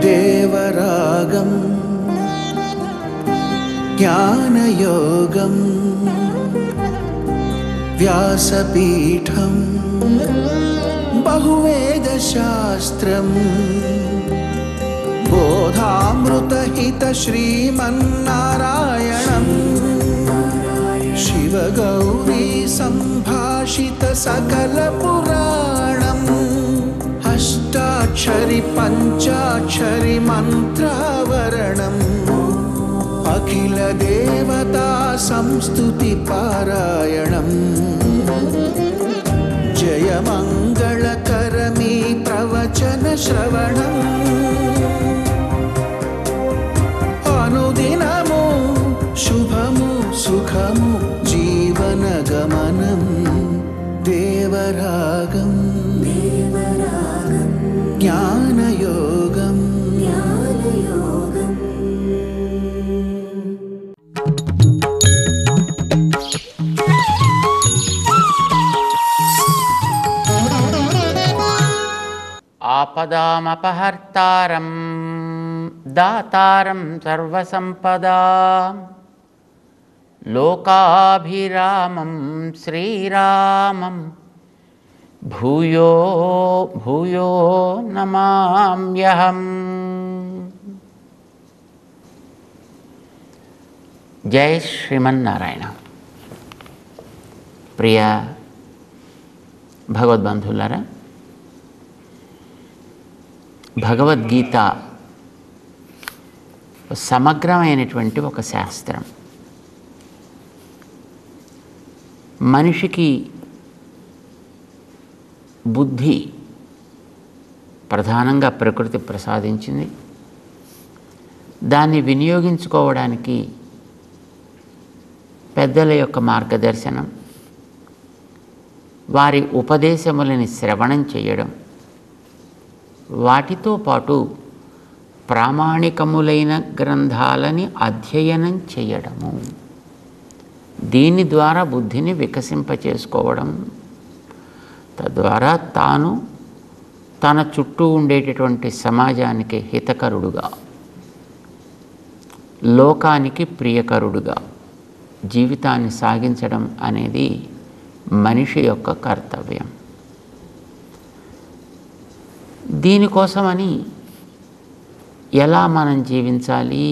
దేవరాగం జ్ఞానయోగం వ్యాసపీఠం బహువేదశాస్త్రం బోధామృతహిత శ్రీమన్నారాయణం శివగౌరీ సంభాషిత సకల పురాణం అష్టాక్షరి పంచాక్షరి మంత్రావరణం అఖిల దేవతా సంస్తుతి పారాయణం జయమంగళకరమీ ప్రవచన శ్రవణం అనుదినము శుభము సుఖము జీవన గమనం దేవరాగం జ్ఞానయోగం ఆపదామపహర్తారం దాతారం సర్వసంపదాం లోకాభిరామం శ్రీరామం భూయో భూయో నమామ్యహం. జై శ్రీమన్నారాయణ. ప్రియ భగవద్బంధువులారా, భగవద్గీత సమగ్రమైనటువంటి ఒక శాస్త్రం. మనిషికి బుద్ధి ప్రధానంగా ప్రకృతి ప్రసాదించింది. దాన్ని వినియోగించుకోవడానికి పెద్దల యొక్క మార్గదర్శనం, వారి ఉపదేశములని శ్రవణం చేయడం, వాటితో పాటు ప్రామాణికములైన గ్రంథాలని అధ్యయనం చేయడము, దీని ద్వారా బుద్ధిని వికసింపచేసుకోవడం, తద్వారా తాను తన చుట్టూ ఉండేటటువంటి సమాజానికి హితకరుడుగా, లోకానికి ప్రియకరుడుగా జీవితాన్ని సాగించడం అనేది మనిషి యొక్క కర్తవ్యం. దీనికోసమని ఎలా మనం జీవించాలి,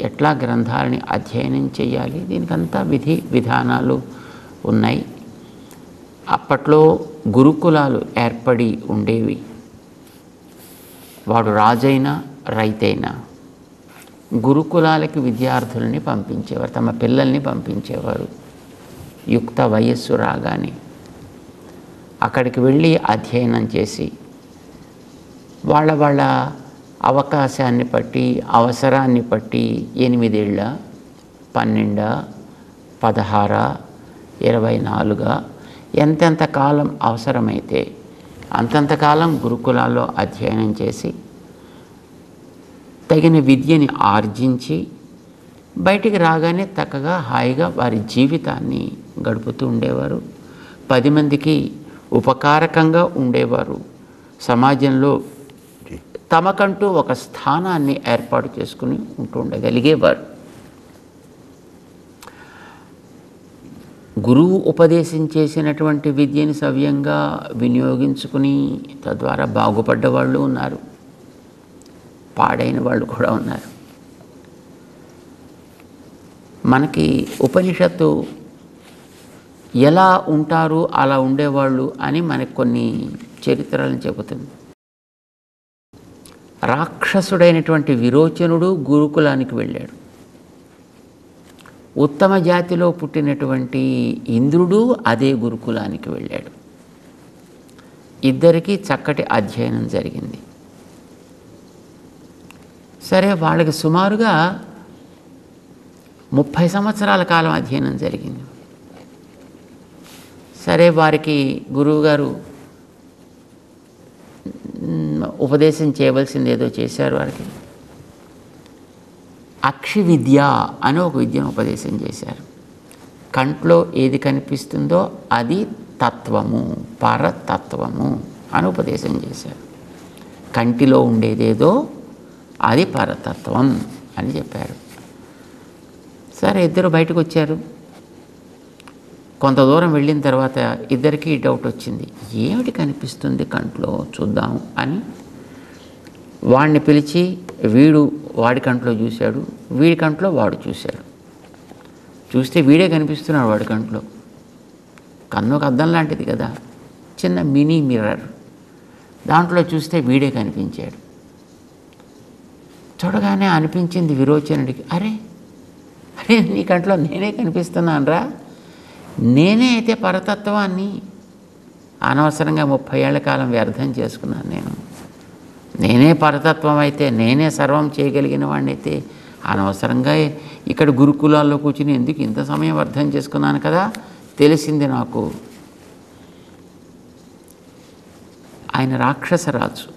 ఎట్లా గ్రంథాలని అధ్యయనం చేయాలి, దీనికంతా విధి విధానాలు ఉన్నాయి. అప్పట్లో గురుకులాలు ఏర్పడి ఉండేవి. వాడు రాజైనా రైతైనా గురుకులాలకి విద్యార్థుల్ని పంపించేవారు, తమ పిల్లల్ని పంపించేవారు. యుక్త వయస్సు రాగానే అక్కడికి వెళ్ళి అధ్యయనం చేసి వాళ్ళ అవకాశాన్ని బట్టి, అవసరాన్ని బట్టి 8 ఏళ్ళ, 12, 16, 24 ఎంతెంత కాలం అవసరమైతే అంతంత కాలం గురుకులాల్లో అధ్యయనం చేసి తగిన విద్యని ఆర్జించి బయటికి రాగానే చక్కగా హాయిగా వారి జీవితాన్ని గడుపుతూ ఉండేవారు. 10 మందికి ఉపకారకంగా ఉండేవారు. సమాజంలో తమకంటూ ఒక స్థానాన్ని ఏర్పాటు చేసుకుని ఉంటూ ఉండగలిగేవారు. గురువు ఉపదేశం చేసినటువంటి విద్యని సవ్యంగా వినియోగించుకుని తద్వారా బాగుపడ్డ వాళ్ళు ఉన్నారు, పాడైన వాళ్ళు కూడా ఉన్నారు. మనకి ఉపనిషత్తు ఎలా ఉంటారు అలా ఉండేవాళ్ళు అని మనకు కొన్ని చరిత్రలను చెబుతుంది. రాక్షసుడైనటువంటి విరోచనుడు గురుకులానికి వెళ్ళాడు. ఉత్తమ జాతిలో పుట్టినటువంటి ఇంద్రుడు అదే గురుకులానికి వెళ్ళాడు. ఇద్దరికీ చక్కటి అధ్యయనం జరిగింది. సరే, వాళ్ళకి సుమారుగా 30 సంవత్సరాల కాలం అధ్యయనం జరిగింది. సరే, వారికి గురువుగారు ఉపదేశం చేయవలసింది ఏదో చేశారు. వారికి అక్షి విద్య అని ఒక విద్యను ఉపదేశం చేశారు. కంట్లో ఏది కనిపిస్తుందో అది తత్వము, పరతత్వము అని ఉపదేశం చేశారు. కంటిలో ఉండేదేదో అది పరతత్వం అని చెప్పారు. సరే, ఇద్దరు బయటకు వచ్చారు. కొంత దూరం వెళ్ళిన తర్వాత ఇద్దరికీ డౌట్ వచ్చింది. ఏమిటి కనిపిస్తుంది కంట్లో, చూద్దాం అని వాడిని పిలిచి వీడు వాడి కంట్లో చూశాడు, వీడి కంట్లో వాడు చూశాడు. చూస్తే వీడే కనిపిస్తున్నాడు వాడి కంట్లో. కన్ను ఒక అద్దం లాంటిది కదా, చిన్న మినీ మిర్రర్. దాంట్లో చూస్తే వీడే కనిపించాడు. చూడగానే అనిపించింది విరోచనుడికి, అరే అరే నీ కంట్లో నేనే కనిపిస్తున్నాను రా, నేనే అయితే పరతత్వాన్ని అనవసరంగా 30 ఏళ్ల కాలం వ్యర్థం చేసుకున్నాను. నేనే పరతత్వం అయితే, నేనే సర్వం చేయగలిగిన వాడిని అయితే అనవసరంగా ఇక్కడ గురుకులాల్లో కూర్చుని ఎందుకు ఇంత సమయం వ్యర్థం చేసుకున్నాను కదా. తెలిసింది నాకు. ఆయన రాక్షసరాజు,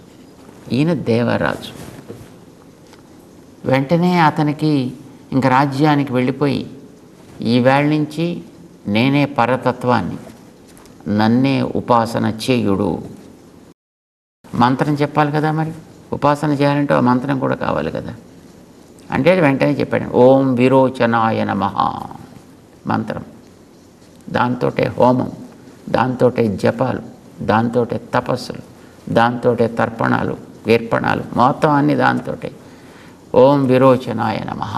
ఈయన దేవరాజు. వెంటనే అతనికి ఇంక రాజ్యానికి వెళ్ళిపోయి ఈవేళ నుంచి నేనే పరతత్వాన్ని, నన్నే ఉపాసన చేయుడు. మంత్రం చెప్పాలి కదా, మరి ఉపాసన చేయాలంటే ఆ మంత్రం కూడా కావాలి కదా. అంటే వెంటనే చెప్పాడు, ఓం విరోచనాయ నమః మంత్రం. దాంతోటే హోమం, దాంతోటే జపాలు, దాంతోటే తపస్సులు, దాంతోటే తర్పణాలు, కీర్పణాలు, మొత్తం అన్నీ దాంతోటే. ఓం విరోచనాయ నమః.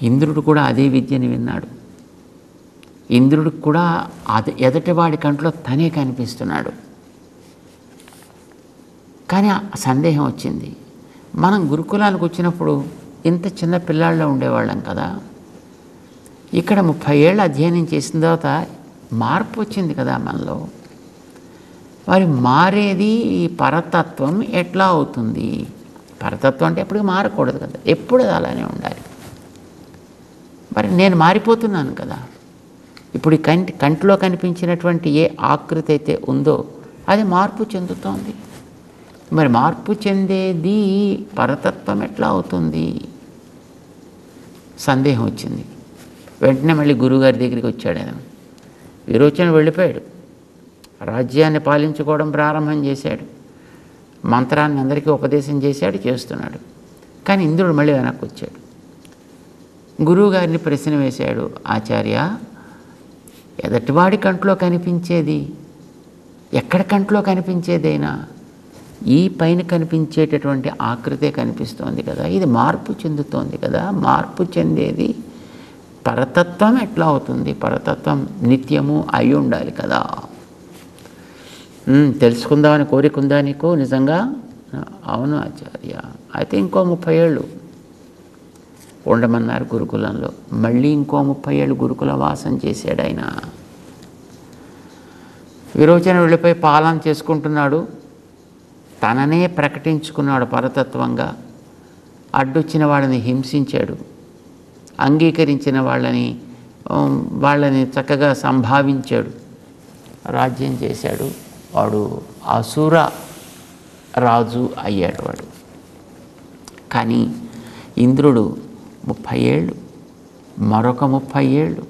ఇంద్రుడు కూడా అదే విద్యని విన్నాడు. ఇంద్రుడికి కూడా ఎదటివాడి కంట్లో తనే కనిపిస్తున్నాడు. కానీ సందేహం వచ్చింది. మనం గురుకులానికి వచ్చినప్పుడు ఇంత చిన్న పిల్లాళ్ళలో ఉండేవాళ్ళం కదా. ఇక్కడ 30 ఏళ్ళు అధ్యయనం చేసిన తర్వాత మార్పు వచ్చింది కదా మనలో. మరి మారేది ఈ పరతత్వం ఎట్లా అవుతుంది? పరతత్వం అంటే ఎప్పుడు మారకూడదు కదా, ఎప్పుడు అలానే ఉండాలి. మరి నేను మారిపోతున్నాను కదా. ఇప్పుడు ఈ కంటిలో కనిపించినటువంటి ఏ ఆకృతి అయితే ఉందో అది మార్పు చెందుతోంది. మరి మార్పు చెందేది పరతత్వం ఎట్లా అవుతుంది? సందేహం వచ్చింది. వెంటనే మళ్ళీ గురువుగారి దగ్గరికి వచ్చాడు ఆయన. విరోచన వెళ్ళిపోయాడు, రాజ్యాన్ని పాలించుకోవడం ప్రారంభం చేశాడు, మంత్రాన్ని అందరికీ ఉపదేశం చేశాడు, చేస్తున్నాడు. కానీ ఇంద్రుడు మళ్ళీ వెనక్కి వచ్చాడు. గురువుగారిని ప్రశ్న వేశాడు, ఆచార్య, ఎదటివాడి కంట్లో కనిపించేది, ఎక్కడ కంట్లో కనిపించేదైనా ఈ పైన కనిపించేటటువంటి ఆకృతే కనిపిస్తోంది కదా, ఇది మార్పు చెందుతోంది కదా, మార్పు చెందేది పరతత్వం ఎట్లా అవుతుంది? పరతత్వం నిత్యము అయి ఉండాలి కదా. తెలుసుకుందామని కోరిక ఉందా నీకు నిజంగా? అవును ఆచార్య. అయితే ఇంకో 30 ఏళ్ళు ఉండమన్నారు గురుకులంలో. మళ్ళీ ఇంకో 30 ఏళ్ళు గురుకుల వాసం చేశాడు ఆయన. విరోచన వెళ్ళిపోయి పాలన చేసుకుంటున్నాడు. తననే ప్రకటించుకున్నాడు పరతత్వంగా. అడ్డొచ్చిన వాళ్ళని హింసించాడు, అంగీకరించిన వాళ్ళని చక్కగా సంభావించాడు, రాజ్యం చేశాడు. వాడు అసుర రాజు అయ్యాడు వాడు. కానీ ఇంద్రుడు 30 ఏళ్ళు, మరొక 30 ఏళ్ళు,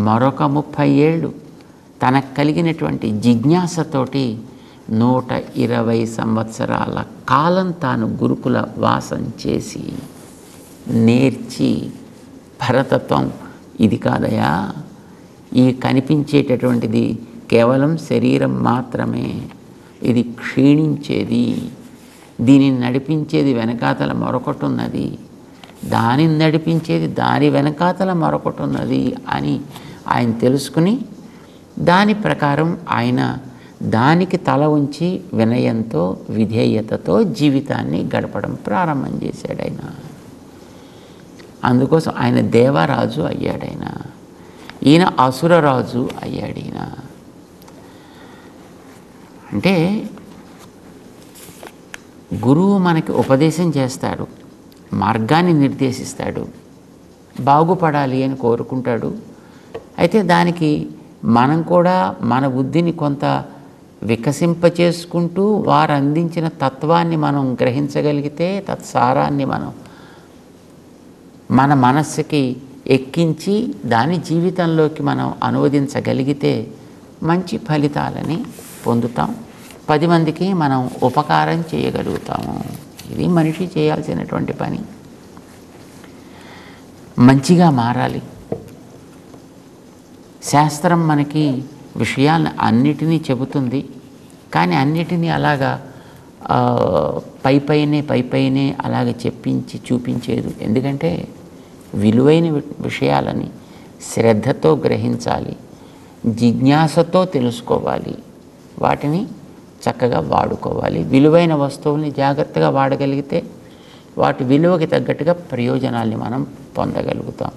మరొక 30 ఏళ్ళు తనకు కలిగినటువంటి జిజ్ఞాసతోటి 120 సంవత్సరాల కాలం తాను గురుకుల వాసం చేసి నేర్చి, పరతత్వం ఇది కాదయా, ఈ కనిపించేటటువంటిది కేవలం శరీరం మాత్రమే, ఇది క్షీణించేది, దీనిని నడిపించేది వెనకాతల మరొకటి ఉన్నది, దానిని నడిపించేది దాని వెనకాతల మరొకటి ఉన్నది అని ఆయన తెలుసుకుని దాని ప్రకారం ఆయన దానికి తల ఉంచి వినయంతో విధేయతతో జీవితాన్ని గడపడం ప్రారంభం చేశాడు ఆయన. అందుకోసం ఆయన దేవరాజు అయ్యాడు. ఈయన అసురరాజు అయ్యాడు. ఈయన అంటే గురువు మనకి ఉపదేశం చేస్తాడు, మార్గాన్ని నిర్దేశిస్తాడు, బాగుపడాలి అని కోరుకుంటాడు. అయితే దానికి మనం కూడా మన బుద్ధిని కొంత వికసింపచేసుకుంటూ వారు అందించిన తత్వాన్ని మనం గ్రహించగలిగితే, తత్సారాన్ని మనం మన మనస్సుకి ఎక్కించి దాని జీవితంలోకి మనం అనువదించగలిగితే మంచి ఫలితాలని పొందుతాం. 10 మందికి మనం ఉపకారం చేయగలుగుతాము. ఇది మనిషి చేయాల్సినటువంటి పని. మంచిగా మారాలి. శాస్త్రం మనకి విషయాలను అన్నిటినీ చెబుతుంది, కానీ అన్నిటినీ అలాగా పైపైనే అలాగ చెప్పించి చూపించేది. ఎందుకంటే విలువైన విషయాలని శ్రద్ధతో గ్రహించాలి, జిజ్ఞాసతో తెలుసుకోవాలి, వాటిని చక్కగా వాడుకోవాలి. విలువైన వస్తువుల్ని జాగ్రత్తగా వాడగలిగితే వాటి విలువకి తగ్గట్టుగా ప్రయోజనాల్ని మనం పొందగలుగుతాం.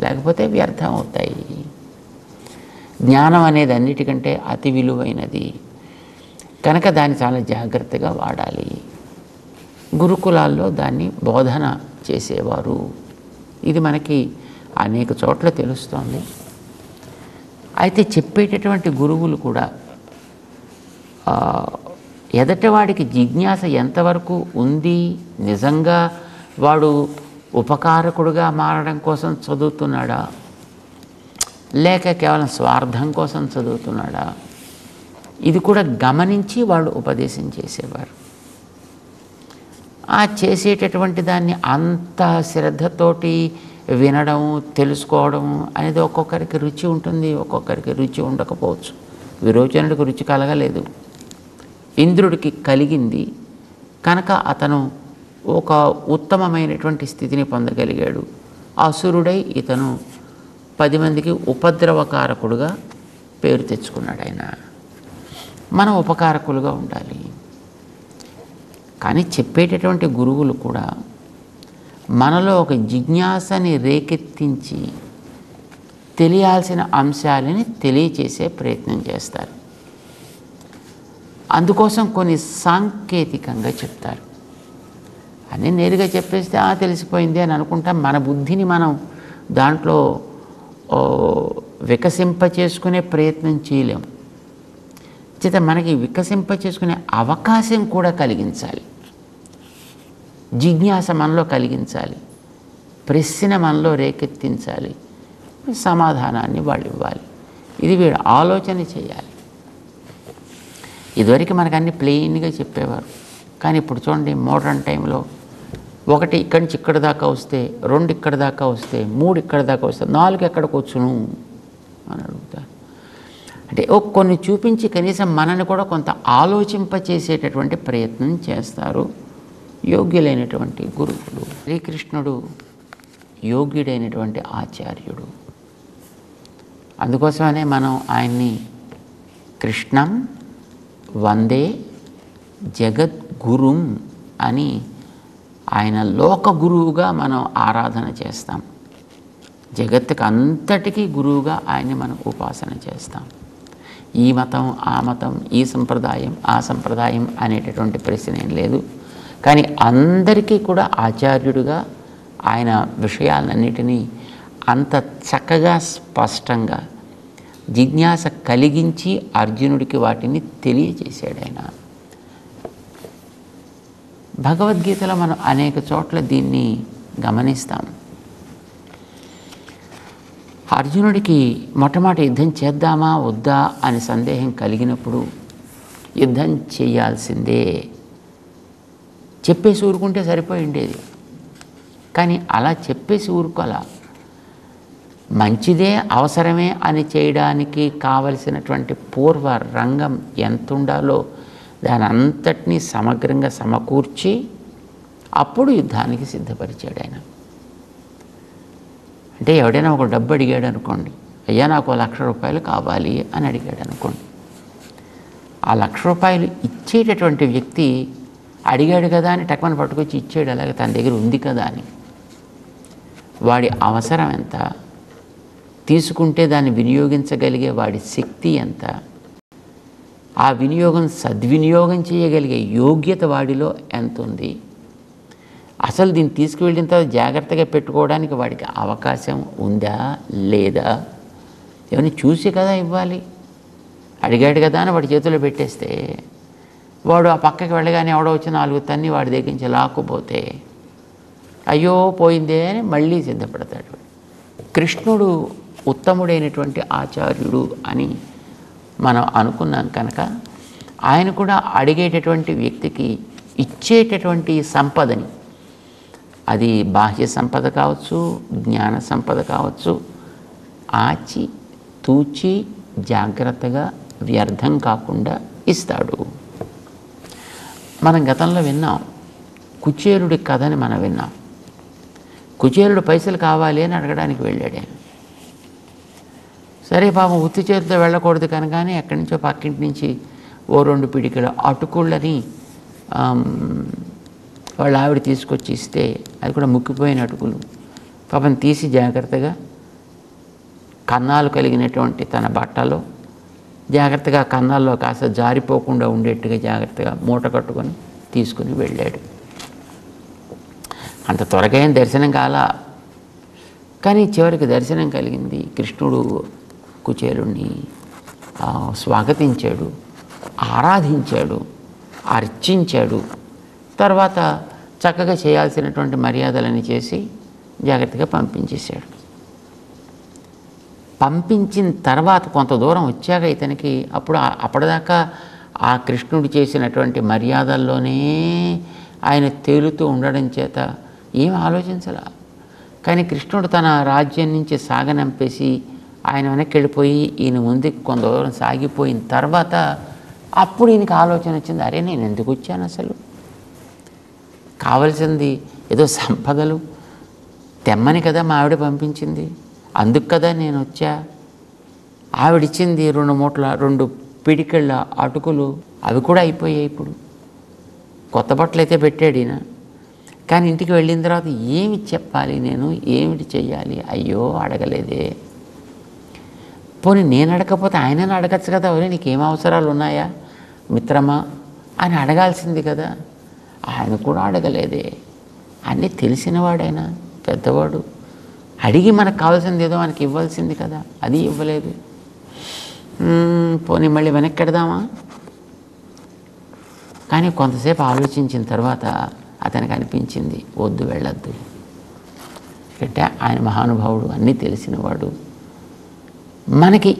లేకపోతే వ్యర్థం అవుతాయి. జ్ఞానం అనేది అన్నిటికంటే అతి విలువైనది కనుక దాన్ని చాలా జాగ్రత్తగా వాడాలి. గురుకులాల్లో దాన్ని బోధన చేసేవారు. ఇది మనకి అనేక చోట్ల తెలుస్తోంది. అయితే చెప్పేటటువంటి గురువులు కూడా ఎదటివాడికి జిజ్ఞాస ఎంతవరకు ఉంది, నిజంగా వాడు ఉపకారకుడుగా మారడం కోసం చదువుతున్నాడా, లేక కేవలం స్వార్థం కోసం చదువుతున్నాడా, ఇది కూడా గమనించి వాళ్ళు ఉపదేశం చేసేవారు. ఆ చేసేటటువంటి దాన్ని అంత శ్రద్ధతోటి వినడం, తెలుసుకోవడం అనేది ఒక్కొక్కరికి రుచి ఉంటుంది, ఒక్కొక్కరికి రుచి ఉండకపోవచ్చు. విరోచనుడికి రుచి కలగలేదు, ఇంద్రుడికి కలిగింది కనుక అతను ఒక ఉత్తమమైనటువంటి స్థితిని పొందగలిగాడు. అసురుడై ఇతను 10 మందికి ఉపద్రవకారకుడుగా పేరు తెచ్చుకున్నాడు. ఆయన మనం ఉపకారకులుగా ఉండాలి. కానీ చెప్పేటటువంటి గురువులు కూడా మనలో ఒక జిజ్ఞాసని రేకెత్తించి తెలియాల్సిన అంశాలని తెలియచేసే ప్రయత్నం చేస్తారు. అందుకోసం కొన్ని సాంకేతికంగా చెప్తారు. అని నేరుగా చెప్పేస్తే తెలిసిపోయింది అని అనుకుంటాం. మన బుద్ధిని మనం దాంట్లో వికసింపచేసుకునే ప్రయత్నం చేయలేం. చేత మనకి వికసింపచేసుకునే అవకాశం కూడా కలిగించాలి. జిజ్ఞాస మనలో కలిగించాలి, ప్రశ్న మనలో రేకెత్తించాలి, సమాధానాన్ని వాళ్ళు ఇవ్వాలి. ఇది వీడు ఆలోచన చేయాలి. ఇదివరకు మనకు అన్ని ప్లెయిన్గా చెప్పేవారు, కానీ ఇప్పుడు చూడండి మోడర్న్ టైంలో 1 ఇక్కడి నుంచి ఇక్కడ దాకా వస్తే, 2 ఇక్కడ దాకా వస్తే, 3 ఇక్కడ దాకా వస్తే, 4 ఎక్కడికి వచ్చును అని అడుగుతారు. అంటే కొన్ని చూపించి కనీసం మనని కూడా కొంత ఆలోచింపచేసేటటువంటి ప్రయత్నం చేస్తారు యోగ్యులైనటువంటి గురువులు. శ్రీకృష్ణుడు యోగ్యుడైనటువంటి ఆచార్యుడు. అందుకోసమనే మనం ఆయన్ని కృష్ణం వందే జగద్గురుం అని ఆయన లోక గురువుగా మనం ఆరాధన చేస్తాం. జగత్తుకు అంతటికీ గురువుగా ఆయన్ని మనం ఉపాసన చేస్తాం. ఈ మతం ఆ మతం, ఈ సంప్రదాయం ఆ సంప్రదాయం అనేటటువంటి ప్రశ్న ఏం లేదు. కానీ అందరికీ కూడా ఆచార్యుడిగా ఆయన విషయాలన్నిటినీ అంత చక్కగా స్పష్టంగా జిజ్ఞాస కలిగించి అర్జునుడికి వాటిని తెలియజేశాడు. ఆయన భగవద్గీతలో మనం అనేక చోట్ల దీన్ని గమనిస్తాం. అర్జునుడికి మొట్టమొదటి యుద్ధం చేద్దామా వద్దా అని సందేహం కలిగినప్పుడు యుద్ధం చేయాల్సిందే చెప్పేసి ఊరుకుంటే సరిపోయి ఉండేది. కానీ అలా చెప్పేసి ఊరుకోలా. మంచిదే, అవసరమే అని చేయడానికి కావలసినటువంటి పూర్వ రంగం ఎంత ఉండాలో దాని అంతటినీ సమగ్రంగా సమకూర్చి అప్పుడు యుద్ధానికి సిద్ధపరిచాడు ఆయన. అంటే ఎవడైనా ఒక డబ్బు అడిగాడు అనుకోండి, అయ్యా నాకు 1,00,000 రూపాయలు కావాలి అని అడిగాడు అనుకోండి, ఆ 1,00,000 రూపాయలు ఇచ్చేటటువంటి వ్యక్తి అడిగాడు కదా అని టక్మని పట్టుకొచ్చి ఇచ్చాడు, అలాగే తన దగ్గర ఉంది కదా అని. వాడి అవసరం ఎంత, తీసుకుంటే దాన్ని వినియోగించగలిగే వాడి శక్తి ఎంత, ఆ వినియోగం సద్వినియోగం చేయగలిగే యోగ్యత వాడిలో ఎంత ఉంది, అసలు దీన్ని తీసుకువెళ్ళిన తర్వాత జాగ్రత్తగా పెట్టుకోవడానికి వాడికి అవకాశం ఉందా లేదా, ఏమైనా చూసి కదా ఇవ్వాలి. అడిగాడు కదా అని వాడి చేతిలో పెట్టేస్తే వాడు ఆ పక్కకి వెళ్ళగానే ఎవడో వచ్చి 4 తన్ని వాడి దగ్గర నుంచి లాక్కుపోతే అయ్యో పోయిందే అని మళ్ళీ సిద్ధపడతాడు. కృష్ణుడు ఉత్తముడైనటువంటి ఆచార్యుడు అని మనం అనుకున్నాం కనుక ఆయన కూడా అడిగేటటువంటి వ్యక్తికి ఇచ్చేటటువంటి సంపదని, అది బాహ్య సంపద కావచ్చు, జ్ఞాన సంపద కావచ్చు, ఆచి తూచి జాగ్రత్తగా వ్యర్థం కాకుండా ఇస్తాడు. మనం గతంలో విన్నాం, కుచేలుడి కథని మనం విన్నాం. కుచేలుడు పైసలు కావాలి అని అడగడానికి వెళ్ళాడు. సరే పాపం ఉత్తి చేతితో వెళ్ళకూడదు కనుకనే ఎక్కడి నుంచో పక్కింటి నుంచి ఓ 2 పిడికిల అటుకుళ్ళని వాళ్ళ ఆవిడ తీసుకొచ్చి ఇస్తే, అది కూడా ముక్కిపోయిన అటుకులు, పాపం తీసి జాగ్రత్తగా కన్నాలు కలిగినటువంటి తన బట్టలో జాగ్రత్తగా కన్నాల్లో కాస్త జారిపోకుండా ఉండేట్టుగా జాగ్రత్తగా మూట కట్టుకొని తీసుకుని వెళ్ళాడు. అంత త్వరగా ఏం దర్శనం కాలా, కానీ చివరికి దర్శనం కలిగింది. కృష్ణుడు కుచేలుణ్ణి స్వాగతించాడు, ఆరాధించాడు, అర్చించాడు. తర్వాత చక్కగా చేయాల్సినటువంటి మర్యాదలని చేసి జాగ్రత్తగా పంపించేశాడు. పంపించిన తర్వాత కొంత దూరం వచ్చాక ఇతనికి అప్పటిదాకా ఆ కృష్ణుడు చేసినటువంటి మర్యాదల్లోనే ఆయన తేలుతూ ఉండడం చేత ఏం ఆలోచించాల. కానీ కృష్ణుడు తన రాజ్యం నుంచి సాగనంపేసి ఆయన వెనక్కి వెళ్ళిపోయి ఈయన ముందుకు కొంత దూరం సాగిపోయిన తర్వాత అప్పుడు ఈయనకి ఆలోచన వచ్చింది, అరే నేను ఎందుకు వచ్చాను, అసలు కావలసింది ఏదో సంపదలు తెమ్మని కదా మా ఆవిడ పంపించింది, అందుకు కదా నేను వచ్చా. ఆవిడిచ్చింది 2 పిడికెళ్ళ అటుకులు, అవి కూడా అయిపోయాయి. ఇప్పుడు కొత్త బట్టలు అయితే పెట్టాడు ఈయన. కానీ ఇంటికి వెళ్ళిన తర్వాత ఏమి చెప్పాలి, నేను ఏమిటి చెయ్యాలి, అయ్యో అడగలేదే. పోనీ నేను అడగకపోతే ఆయనని అడగచ్చు కదా, ఎవరే నీకేం అవసరాలు ఉన్నాయా మిత్రమా అని అడగాల్సింది కదా. ఆయన కూడా అడగలేదే. అన్నీ తెలిసినవాడైనా పెద్దవాడు, అడిగి మనకు కావాల్సింది ఏదో మనకి ఇవ్వాల్సింది కదా, అది ఇవ్వలేదు. పోనీ మళ్ళీ వెనక్కి వెడదామా. కానీ కొంతసేపు ఆలోచించిన తర్వాత అతనికి అనిపించింది, వద్దు, వెళ్ళొద్దు. అంటే ఆయన మహానుభావుడు, అన్నీ తెలిసినవాడు, మనకి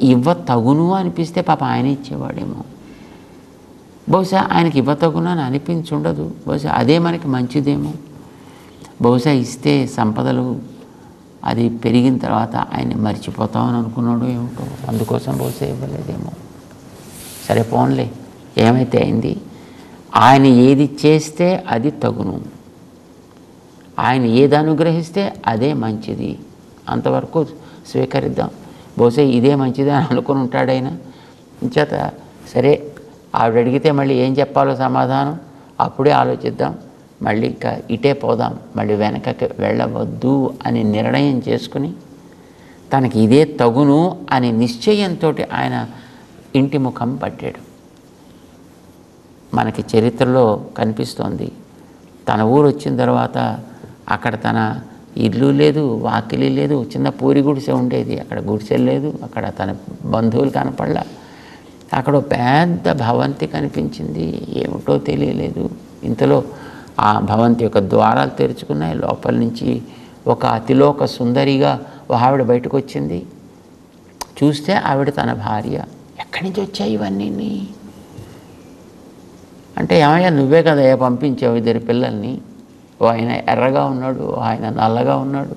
తగును అనిపిస్తే పాప ఆయన ఇచ్చేవాడేమో. బహుశా ఆయనకి ఇవ్వతగును అని అనిపించుండదు, బహుశా అదే మనకి మంచిదేమో. బహుశా ఇస్తే సంపదలు అది పెరిగిన తర్వాత ఆయన్ని మర్చిపోతామని అనుకున్నాడు ఏమిటో, అందుకోసం బహుశా ఇవ్వలేదేమో. సరే పోన్లే, ఏమైతే అయింది. ఆయన ఏది చేస్తే అది తగును, ఆయన ఏది అనుగ్రహిస్తే అదే మంచిది, అంతవరకు స్వీకరిద్దాం. బహుశా ఇదే మంచిది అని అనుకుని ఉంటాడైనా. చేత సరే, ఆవిడ అడిగితే మళ్ళీ ఏం చెప్పాలో సమాధానం అప్పుడే ఆలోచిద్దాం, మళ్ళీ ఇంకా ఇటే పోదాం, మళ్ళీ వెనకకి వెళ్ళవద్దు అని నిర్ణయం చేసుకుని తనకి ఇదే తగును అని నిశ్చయంతో ఆయన ఇంటి ముఖం పట్టాడు. మనకి చరిత్రలో కనిపిస్తోంది, తన ఊరు వచ్చిన తర్వాత అక్కడ తన ఇల్లు లేదు, వాకిలి లేదు, చిన్న పూరి గుడిసె ఉండేది, అక్కడ గుడిసె లేదు, అక్కడ తన బంధువులు కనపడలా. అక్కడ పెద్ద భవంతి కనిపించింది, ఏమిటో తెలియలేదు. ఇంతలో ఆ భవంతి యొక్క ద్వారాలు తెరుచుకున్నాయి, లోపల నుంచి ఒక అతిలోక సుందరిగా ఆవిడ బయటకు వచ్చింది. చూస్తే ఆవిడ తన భార్య. ఎక్కడి నుంచి వచ్చాయి ఇవన్నీ అంటే, ఏమయ్యా నువ్వే కదా పంపించావు 2 పిల్లల్ని, ఓ ఆయన ఎర్రగా ఉన్నాడు, ఓ ఆయన నల్లగా ఉన్నాడు.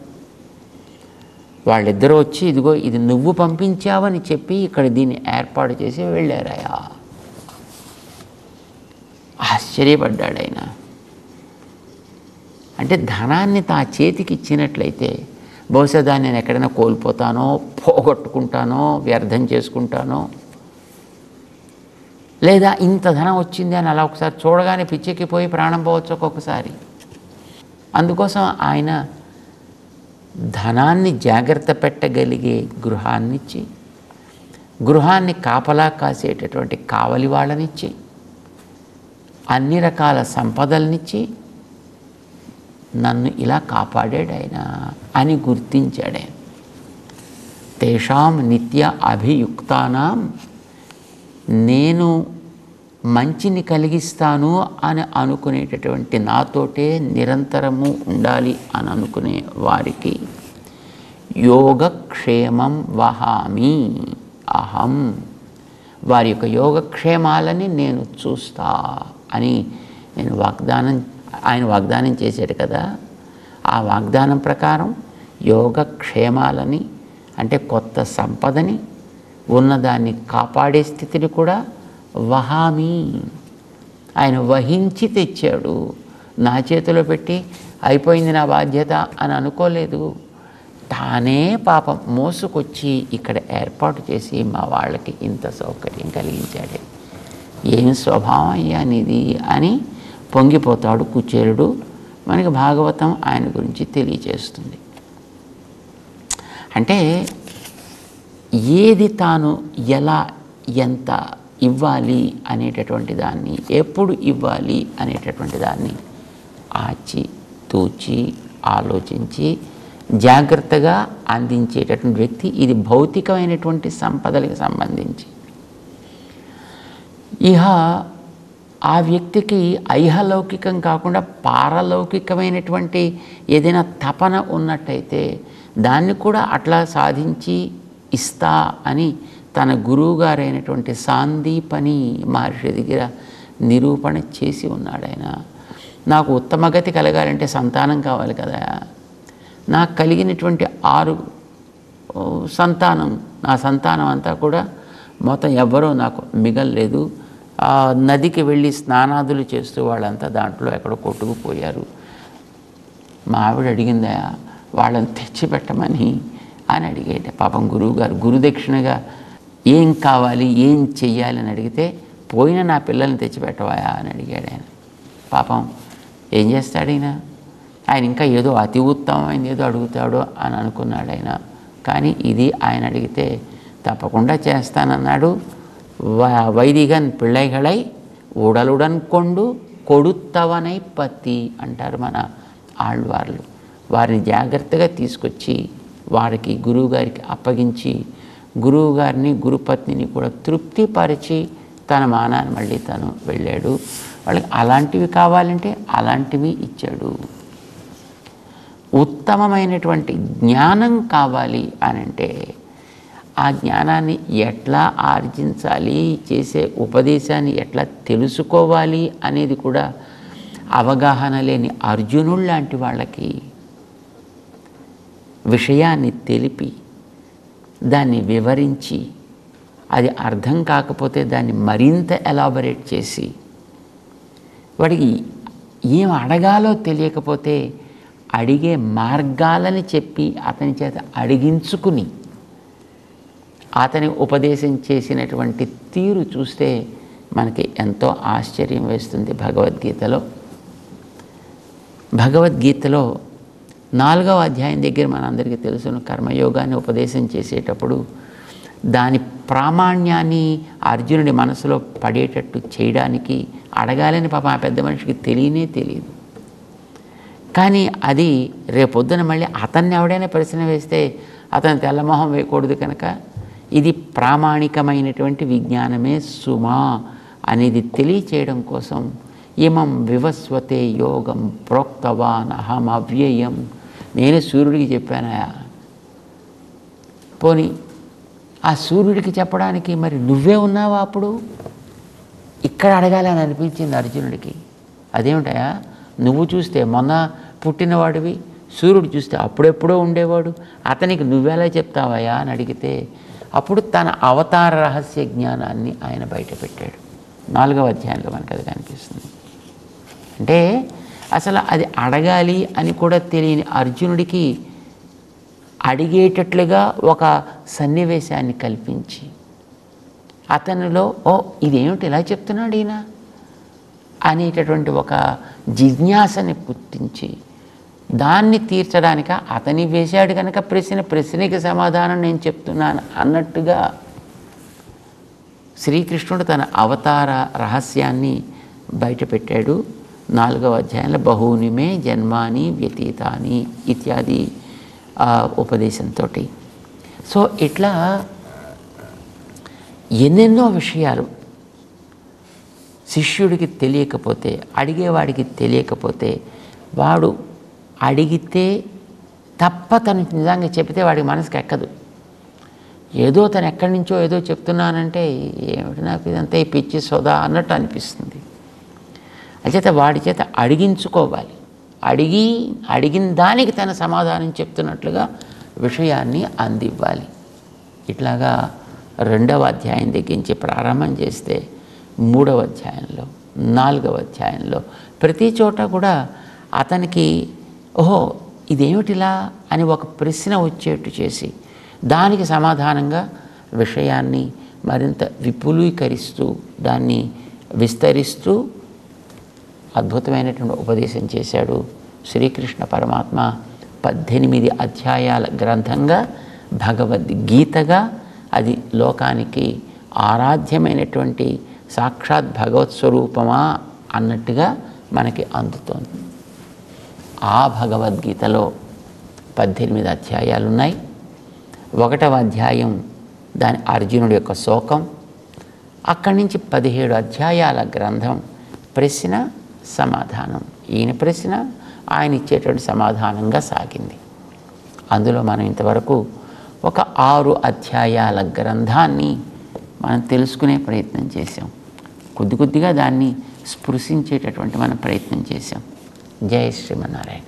వాళ్ళిద్దరూ వచ్చి ఇదిగో ఇది నువ్వు పంపించావని చెప్పి ఇక్కడ దీన్ని ఏర్పాటు చేసి వెళ్ళారయా. ఆశ్చర్యపడ్డాడు ఆయన. అంటే ధనాన్ని తా చేతికి ఇచ్చినట్లయితే బహుశా దాన్ని నేను ఎక్కడైనా కోల్పోతానో, పోగొట్టుకుంటానో, వ్యర్థం చేసుకుంటానో, లేదా ఇంత ధనం వచ్చింది అని అలా ఒకసారి చూడగానే పిచ్చెక్కిపోయి ప్రాణం పోవచ్చు ఒక్కొక్కసారి. అందుకోసం ఆయన ధనాన్ని జాగ్రత్త పెట్టగలిగే గృహాన్నిచ్చి, గృహాన్ని కాపలా కాసేటటువంటి కావలి వాళ్ళనిచ్చి, అన్ని రకాల సంపదలనిచ్చి నన్ను ఇలా కాపాడాడు ఆయన అని గుర్తించాడు. తేషాం నిత్య అభియుక్తానాం, నేను మంచిని కలిగిస్తాను అని అనుకునేటటువంటి నాతోటే నిరంతరము ఉండాలి అని అనుకునే వారికి యోగక్షేమం వహామి అహం, వారి యొక్క యోగక్షేమాలని నేను చూస్తా అని ఆయన వాగ్దానం చేశాడు కదా. ఆ వాగ్దానం ప్రకారం యోగక్షేమాలని అంటే కొత్త సంపదని, ఉన్నదాన్ని కాపాడే స్థితిని కూడా వహామి, ఆయన వహించి తెచ్చాడు. నా చేతిలో పెట్టి అయిపోయింది నా బాధ్యత అని అనుకోలేదు. తానే పాపం మోసుకొచ్చి ఇక్కడ ఏర్పాటు చేసి మా వాళ్ళకి ఇంత సౌకర్యం కలిగించాడు. ఏం స్వభావం అయ్యా నీది అని పొంగిపోతాడు కుచేలుడు. మనకి భాగవతం ఆయన గురించి తెలియచేస్తుంది. అంటే ఏది తాను ఎలా ఎంత ఇవ్వాలి అనేటటువంటి దాన్ని, ఎప్పుడు ఇవ్వాలి అనేటటువంటి దాన్ని ఆచి తూచి ఆలోచించి జాగ్రత్తగా అందించేటటువంటి వ్యక్తి. ఇది భౌతికమైనటువంటి సంపదలకు సంబంధించి. ఇహ ఆ వ్యక్తికి ఐహలౌకికం కాకుండా పారలౌకికమైనటువంటి ఏదైనా తపన ఉన్నట్టయితే దాన్ని కూడా అట్లా సాధించి ఇస్తా అని తన గురువుగారైనటువంటి సాందీపని మహర్షి దగ్గర నిరూపణ చేసి ఉన్నాడు. ఆయన నాకు ఉత్తమగతి కలగాలంటే సంతానం కావాలి కదా. నాకు కలిగినటువంటి 6 సంతానం, నా సంతానం అంతా కూడా మొత్తం ఎవ్వరూ నాకు మిగల్లేదు. నదికి వెళ్ళి స్నానాదులు చేస్తూ వాళ్ళంతా దాంట్లో ఎక్కడో కొట్టుకుపోయారు. మా ఆవిడ అడిగిందా వాళ్ళని తెచ్చిపెట్టమని అని అడిగేట. పాపం గురువుగారు గురుదక్షిణగా ఏం కావాలి ఏం చెయ్యాలని అడిగితే పోయిన నా పిల్లల్ని తెచ్చిపెట్టవాయా అని అడిగాడు ఆయన. పాపం ఏం చేస్తాడు ఆయన ఇంకా ఏదో అతి ఉత్తమమైంది ఏదో అడుగుతాడో అని అనుకున్నాడు ఆయన. కానీ ఇది ఆయన అడిగితే తప్పకుండా చేస్తానన్నాడు. వైదిగన్ పిళ్ళైగళై ఉడలుడన్ కొండు కొడుత్తవనై పత్తి అంటారు మన ఆళ్వార్లు. వారిని జాగ్రత్తగా తీసుకొచ్చి వారికి గురువుగారికి అప్పగించి గురువుగారిని గురుపత్నిని కూడా తృప్తిపరిచి తన మానాన్ని మళ్ళీ తను వెళ్ళాడు. వాళ్ళకి అలాంటివి కావాలంటే అలాంటివి ఇచ్చాడు. ఉత్తమమైనటువంటి జ్ఞానం కావాలి అనంటే ఆ జ్ఞానాన్ని ఎట్లా ఆర్జించాలి, చేసే ఉపదేశాన్ని ఎట్లా తెలుసుకోవాలి అనేది కూడా అవగాహన లేని అర్జునుడు లాంటి వాళ్ళకి విషయాన్ని తెలిపి దాన్ని వివరించి అది అర్థం కాకపోతే దాన్ని మరింత ఎలాబరేట్ చేసి వాడికి ఏం అడగాలో తెలియకపోతే అడిగే మార్గాలని చెప్పి అతని చేత అడిగించుకుని అతని ఉపదేశం చేసినటువంటి తీరు చూస్తే మనకి ఎంతో ఆశ్చర్యం వేస్తుంది. భగవద్గీతలో 4వ అధ్యాయం దగ్గర మనందరికీ తెలుసును కర్మయోగాన్ని ఉపదేశం చేసేటప్పుడు దాని ప్రామాణ్యాన్ని అర్జునుడి మనసులో పడేటట్టు చేయడానికి అడగాలని పాపం ఆ పెద్ద మనిషికి తెలియదు. కానీ అది రేపొద్దున మళ్ళీ అతన్ని ఎవడైనా ప్రశ్న వేస్తే అతను తెల్లమొహం వేయకూడదు కనుక ఇది ప్రామాణికమైనటువంటి విజ్ఞానమే సుమా అనేది తెలియచేయడం కోసం ఇమం వివస్వతే యోగం ప్రోక్తవాన్ అహం అవ్యయం. నేను సూర్యుడికి చెప్పానయా, పోనీ ఆ సూర్యుడికి చెప్పడానికి మరి నువ్వే ఉన్నావా? అప్పుడు ఇక్కడ అడగాలని అనిపించింది అర్జునుడికి. అదేమిటయా, నువ్వు చూస్తే మొన్న పుట్టినవాడివి, సూర్యుడు చూస్తే అప్పుడెప్పుడో ఉండేవాడు, అతనికి నువ్వెలా చెప్తావయ్యా అని అడిగితే అప్పుడు తన అవతార రహస్య జ్ఞానాన్ని ఆయన బయటపెట్టాడు. 4వ అధ్యాయంలో మనకు అది కనిపిస్తుంది. అంటే అసలు అది అడగాలి అని కూడా తెలియని అర్జునుడికి అడిగేటట్లుగా ఒక సన్నివేశాన్ని కల్పించి అతనిలో ఇదేమిటి ఇలా చెప్తున్నాడు ఈయన అనేటటువంటి ఒక జిజ్ఞాసని పుట్టించి దాన్ని తీర్చడానిక అతని వేశాడు కనుక ప్రశ్నకి సమాధానం నేను చెప్తున్నాను అన్నట్టుగా శ్రీకృష్ణుడు తన అవతార రహస్యాన్ని బయటపెట్టాడు. 4వ అధ్యాయంలో బహూనిమే జన్మాని వ్యతీతాని ఇత్యాది ఉపదేశంతో. సో ఇట్లా ఎన్నెన్నో విషయాలు శిష్యుడికి తెలియకపోతే, అడిగేవాడికి తెలియకపోతే వాడు అడిగితే తప్ప తను నిజంగా చెబితే వాడికి మనసుకి ఎక్కదు. ఏదో తను ఎక్కడి నుంచో ఏదో చెప్తున్నానంటే ఏమిటి నాకు ఇదంతా ఈ పిచ్చి సోదా అన్నట్టు అనిపిస్తుంది. అంచేత వాడి చేత అడిగించుకోవాలి. అడిగిన దానికి తన సమాధానం చెప్తున్నట్లుగా విషయాన్ని అందివ్వాలి. ఇట్లాగా 2వ అధ్యాయం దగ్గర నుంచి ప్రారంభం చేస్తే 3వ అధ్యాయంలో 4వ అధ్యాయంలో ప్రతి చోట కూడా అతనికి ఓహో ఇదేమిటిలా అని ఒక ప్రశ్న వచ్చేట్టు చేసి దానికి సమాధానంగా విషయాన్ని మరింత విపులీకరిస్తూ దాన్ని విస్తరిస్తూ అద్భుతమైనటువంటి ఉపదేశం చేశాడు శ్రీకృష్ణ పరమాత్మ. 18 అధ్యాయాల గ్రంథంగా భగవద్గీతగా అది లోకానికి ఆరాధ్యమైనటువంటి సాక్షాత్ భగవత్ స్వరూపమా అన్నట్టుగా మనకి అందుతోంది. ఆ భగవద్గీతలో 18 అధ్యాయాలు ఉన్నాయి. 1వ అధ్యాయం దాని అర్జునుడి యొక్క శోకం. అక్కడి నుంచి 17 అధ్యాయాల గ్రంథం ప్రశ్న సమాధానం. ఈయన ప్రశ్న ఆయన ఇచ్చేటువంటి సమాధానంగా సాగింది. అందులో మనం ఇంతవరకు ఒక 6 అధ్యాయాల గ్రంథాన్ని మనం తెలుసుకునే ప్రయత్నం చేసాం. కొద్దిగా దాన్ని స్పృశించేటటువంటి మనం ప్రయత్నం చేసాం. జై శ్రీమన్నారాయణ.